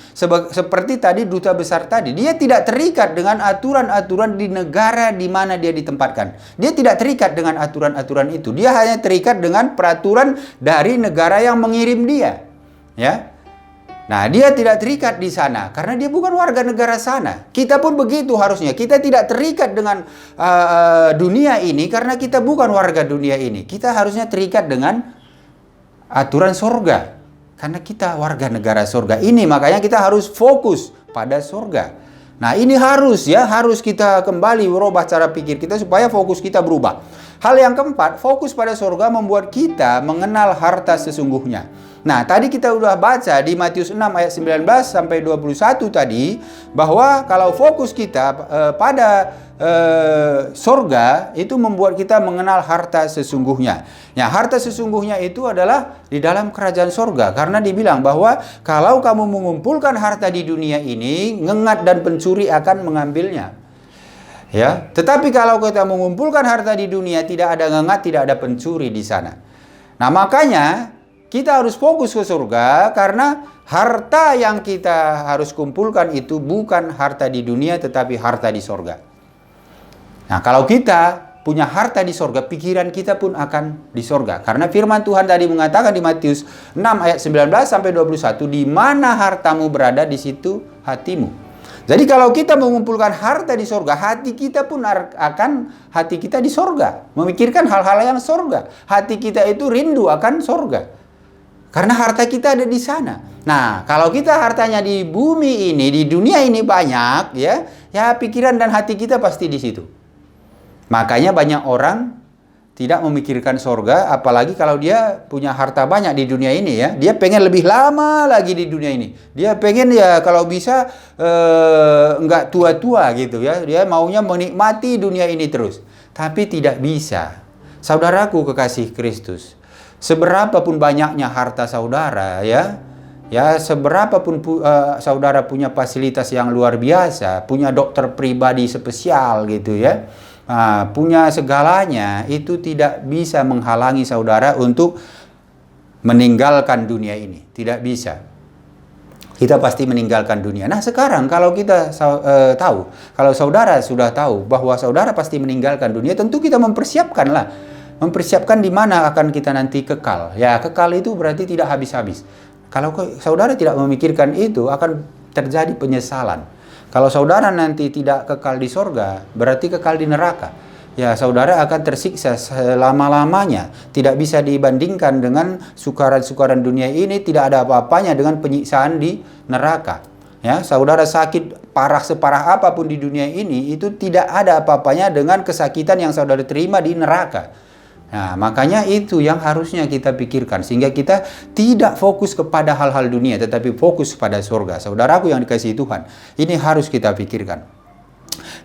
[SPEAKER 2] Seperti tadi duta besar tadi, dia tidak terikat dengan aturan-aturan di negara di mana dia ditempatkan. Dia tidak terikat dengan aturan-aturan itu. Dia hanya terikat dengan peraturan dari negara yang mengirim dia. Ya. Nah, dia tidak terikat di sana karena dia bukan warga negara sana. Kita pun begitu harusnya. Kita tidak terikat dengan dunia ini karena kita bukan warga dunia ini. Kita harusnya terikat dengan aturan surga karena kita warga negara surga ini. Makanya kita harus fokus pada surga. Nah, ini harus kita kembali merubah cara pikir kita supaya fokus kita berubah. Hal yang keempat, fokus pada surga membuat kita mengenal harta sesungguhnya. Nah, tadi kita udah baca di Matius 6 ayat 19 sampai 21 tadi, bahwa kalau fokus kita pada surga, itu membuat kita mengenal harta sesungguhnya. Ya, harta sesungguhnya itu adalah di dalam kerajaan surga. Karena dibilang bahwa kalau kamu mengumpulkan harta di dunia ini, ngengat dan pencuri akan mengambilnya. Ya, tetapi kalau kita mengumpulkan harta di dunia, tidak ada ngengat, tidak ada pencuri di sana. Nah, makanya kita harus fokus ke surga karena harta yang kita harus kumpulkan itu bukan harta di dunia tetapi harta di surga. Nah, kalau kita punya harta di surga, pikiran kita pun akan di surga. Karena firman Tuhan tadi mengatakan di Matius 6 ayat 19 sampai 21, di mana hartamu berada di situ hatimu. Jadi kalau kita mengumpulkan harta di surga, hati kita pun akan hati kita di surga, memikirkan hal-hal yang surga. Hati kita itu rindu akan surga. Karena harta kita ada di sana. Nah, kalau kita hartanya di bumi ini, di dunia ini banyak, ya pikiran dan hati kita pasti di situ. Makanya banyak orang tidak memikirkan sorga, apalagi kalau dia punya harta banyak di dunia ini ya. Dia pengen lebih lama lagi di dunia ini. Dia pengen ya kalau bisa nggak tua-tua gitu ya. Dia maunya menikmati dunia ini terus. Tapi tidak bisa. Saudaraku kekasih Kristus, seberapapun banyaknya harta saudara ya, seberapapun saudara punya fasilitas yang luar biasa, punya dokter pribadi spesial gitu ya, punya segalanya, itu tidak bisa menghalangi saudara untuk meninggalkan dunia ini. Tidak bisa. Kita pasti meninggalkan dunia. Nah sekarang kalau kita tahu, kalau saudara sudah tahu bahwa saudara pasti meninggalkan dunia, tentu kita mempersiapkanlah. Mempersiapkan di mana akan kita nanti kekal. Ya kekal itu berarti tidak habis-habis. Kalau saudara tidak memikirkan itu, akan terjadi penyesalan. Kalau saudara nanti tidak kekal di sorga, berarti kekal di neraka. Ya, saudara akan tersiksa selama-lamanya. Tidak bisa dibandingkan dengan sukaran-sukaran dunia ini, tidak ada apa-apanya dengan penyiksaan di neraka. Ya, saudara sakit parah separah apapun di dunia ini, itu tidak ada apa-apanya dengan kesakitan yang saudara terima di neraka. Nah, makanya itu yang harusnya kita pikirkan, sehingga kita tidak fokus kepada hal-hal dunia, tetapi fokus pada surga. Saudaraku yang dikasihi Tuhan, ini harus kita pikirkan.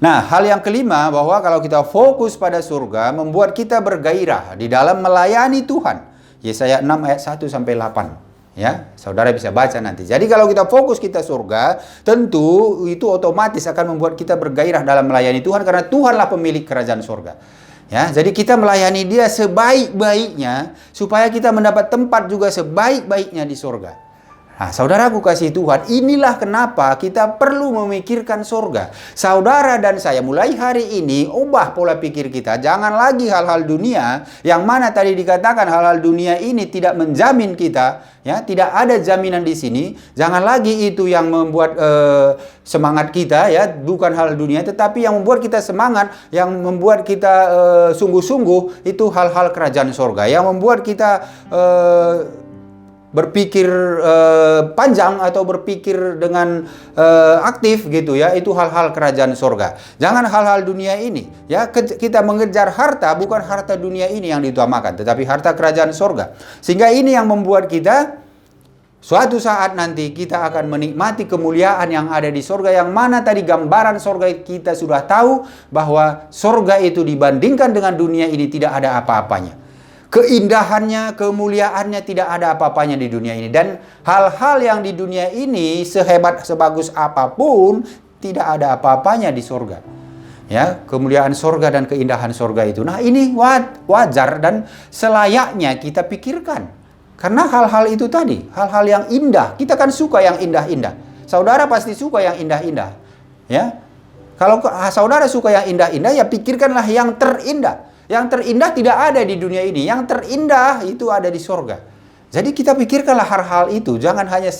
[SPEAKER 2] Nah, hal yang kelima, bahwa kalau kita fokus pada surga, membuat kita bergairah di dalam melayani Tuhan. Yesaya 6 ayat 1 sampai 8. Ya, saudara bisa baca nanti. Jadi kalau kita fokus kita surga, tentu itu otomatis akan membuat kita bergairah dalam melayani Tuhan, karena Tuhanlah pemilik kerajaan surga. Ya, jadi kita melayani Dia sebaik-baiknya supaya kita mendapat tempat juga sebaik-baiknya di surga. Nah, saudaraku kasih Tuhan, inilah kenapa kita perlu memikirkan surga. Saudara dan saya mulai hari ini ubah pola pikir kita. Jangan lagi hal-hal dunia, yang mana tadi dikatakan hal-hal dunia ini tidak menjamin kita. Ya, tidak ada jaminan di sini. Jangan lagi itu yang membuat semangat kita, ya, bukan hal dunia, tetapi yang membuat kita semangat, yang membuat kita sungguh-sungguh, itu hal-hal kerajaan surga. Yang membuat kita berpikir panjang atau berpikir dengan aktif gitu ya, itu hal-hal kerajaan surga. Jangan hal-hal dunia ini ya. Kita mengejar harta, bukan harta dunia ini yang diutamakan, tetapi harta kerajaan surga. Sehingga ini yang membuat kita suatu saat nanti kita akan menikmati kemuliaan yang ada di surga, yang mana tadi gambaran surga kita sudah tahu bahwa surga itu dibandingkan dengan dunia ini tidak ada apa-apanya. Keindahannya, kemuliaannya tidak ada apa-apanya di dunia ini. Dan hal-hal yang di dunia ini sehebat, sebagus apapun, tidak ada apa-apanya di surga. Ya, kemuliaan surga dan keindahan surga itu. Nah, ini wajar dan selayaknya kita pikirkan. Karena hal-hal itu tadi, hal-hal yang indah. Kita kan suka yang indah-indah. Saudara pasti suka yang indah-indah. Ya, kalau saudara suka yang indah-indah, ya pikirkanlah yang terindah. Yang terindah tidak ada di dunia ini. Yang terindah itu ada di surga. Jadi kita pikirkanlah hal-hal itu, jangan hanya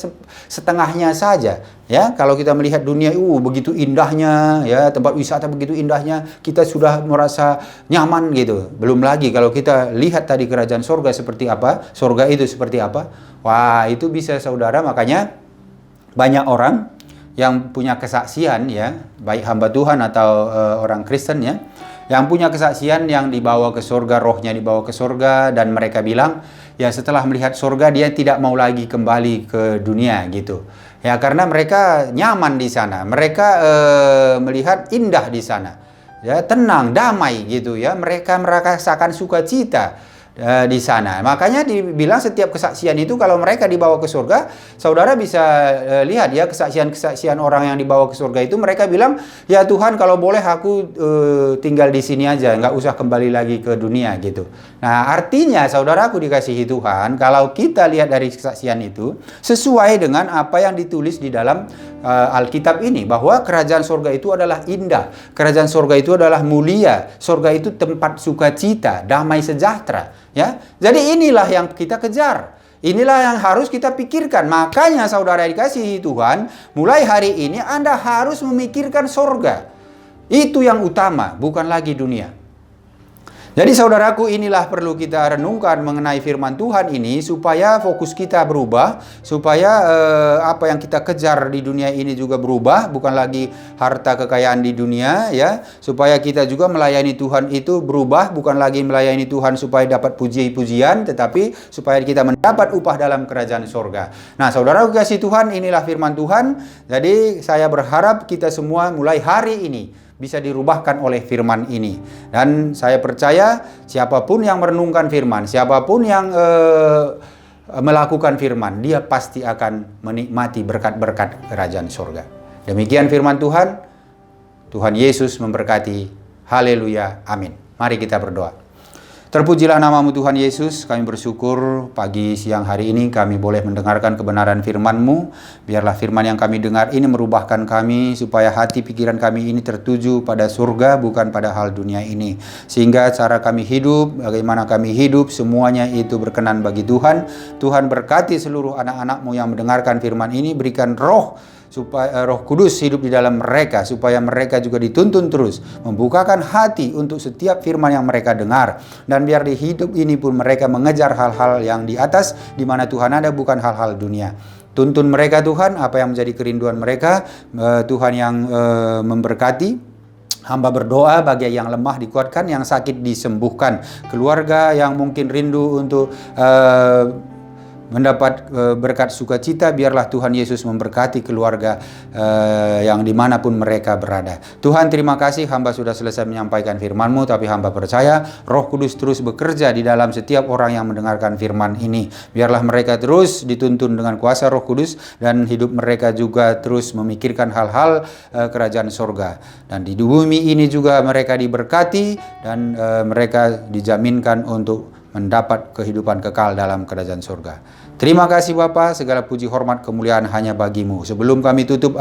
[SPEAKER 2] setengahnya saja. Ya, kalau kita melihat dunia begitu indahnya, ya, tempat wisata begitu indahnya, kita sudah merasa nyaman gitu. Belum lagi kalau kita lihat tadi kerajaan surga seperti apa, surga itu seperti apa. Wah, itu bisa saudara, makanya banyak orang yang punya kesaksian ya, baik hamba Tuhan atau orang Kristen ya, yang punya kesaksian yang dibawa ke surga, rohnya dibawa ke surga, dan mereka bilang, ya setelah melihat surga dia tidak mau lagi kembali ke dunia gitu. Ya karena mereka nyaman di sana, mereka melihat indah di sana. Ya tenang, damai gitu ya. Mereka merasakan sukacita di sana. Makanya dibilang setiap kesaksian itu kalau mereka dibawa ke surga, saudara bisa lihat ya kesaksian-kesaksian orang yang dibawa ke surga itu, mereka bilang, ya Tuhan kalau boleh aku tinggal di sini aja, nggak usah kembali lagi ke dunia gitu. Nah artinya saudaraku dikasihi Tuhan, kalau kita lihat dari kesaksian itu sesuai dengan apa yang ditulis di dalam Alkitab ini, bahwa kerajaan surga itu adalah indah, kerajaan surga itu adalah mulia, surga itu tempat sukacita, damai sejahtera. Ya, jadi inilah yang kita kejar. Inilah yang harus kita pikirkan. Makanya saudara dikasihi Tuhan, mulai hari ini Anda harus memikirkan surga. Itu yang utama, bukan lagi dunia. Jadi saudaraku, inilah perlu kita renungkan mengenai firman Tuhan ini supaya fokus kita berubah, supaya apa yang kita kejar di dunia ini juga berubah, bukan lagi harta kekayaan di dunia ya, supaya kita juga melayani Tuhan itu berubah, bukan lagi melayani Tuhan supaya dapat puji-pujian, tetapi supaya kita mendapat upah dalam kerajaan sorga. Nah, saudaraku kasih Tuhan, inilah firman Tuhan. Jadi saya berharap kita semua mulai hari ini bisa dirubahkan oleh firman ini. Dan saya percaya siapapun yang merenungkan firman, siapapun yang melakukan firman, dia pasti akan menikmati berkat-berkat kerajaan surga. Demikian firman Tuhan. Tuhan Yesus memberkati. Haleluya. Amin. Mari kita berdoa. Terpujilah namamu Tuhan Yesus, kami bersyukur pagi siang hari ini kami boleh mendengarkan kebenaran firman-Mu. Biarlah firman yang kami dengar ini merubahkan kami, supaya hati pikiran kami ini tertuju pada surga, bukan pada hal dunia ini. Sehingga cara kami hidup, bagaimana kami hidup, semuanya itu berkenan bagi Tuhan. Tuhan berkati seluruh anak-anak-Mu yang mendengarkan firman ini, berikan roh, supaya Roh Kudus hidup di dalam mereka, supaya mereka juga dituntun terus membukakan hati untuk setiap firman yang mereka dengar, dan biar di hidup ini pun mereka mengejar hal-hal yang di atas, di mana Tuhan ada, bukan hal-hal dunia. Tuntun mereka Tuhan, apa yang menjadi kerinduan mereka, Tuhan yang memberkati. Hamba berdoa bagi yang lemah dikuatkan, yang sakit disembuhkan, keluarga yang mungkin rindu untuk mendapat berkat sukacita, biarlah Tuhan Yesus memberkati keluarga yang dimanapun mereka berada. Tuhan, terima kasih, hamba sudah selesai menyampaikan firman-Mu, tapi hamba percaya Roh Kudus terus bekerja di dalam setiap orang yang mendengarkan firman ini. Biarlah mereka terus dituntun dengan kuasa Roh Kudus, dan hidup mereka juga terus memikirkan hal-hal kerajaan sorga. Dan di bumi ini juga mereka diberkati, dan mereka dijaminkan untuk mendapat kehidupan kekal dalam kerajaan surga. Terima kasih Bapa, segala puji hormat kemuliaan hanya bagi-Mu. Sebelum kami tutup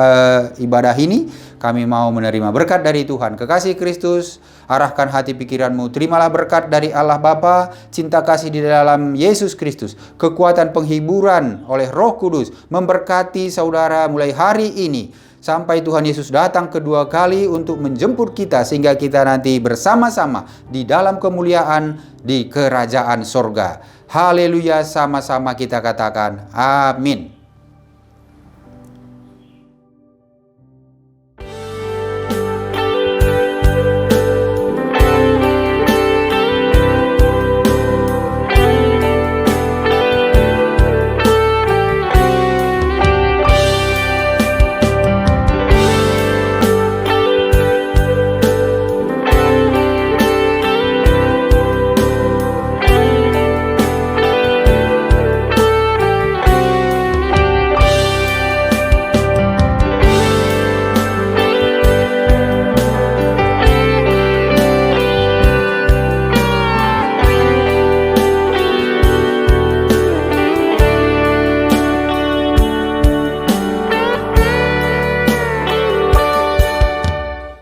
[SPEAKER 2] ibadah ini, kami mau menerima berkat dari Tuhan. Kekasih Kristus, arahkan hati pikiran-Mu. Terimalah berkat dari Allah Bapa, cinta kasih di dalam Yesus Kristus, kekuatan penghiburan oleh Roh Kudus, memberkati saudara mulai hari ini, sampai Tuhan Yesus datang kedua kali untuk menjemput kita, sehingga kita nanti bersama-sama di dalam kemuliaan di kerajaan sorga. Haleluya, sama-sama kita katakan amin.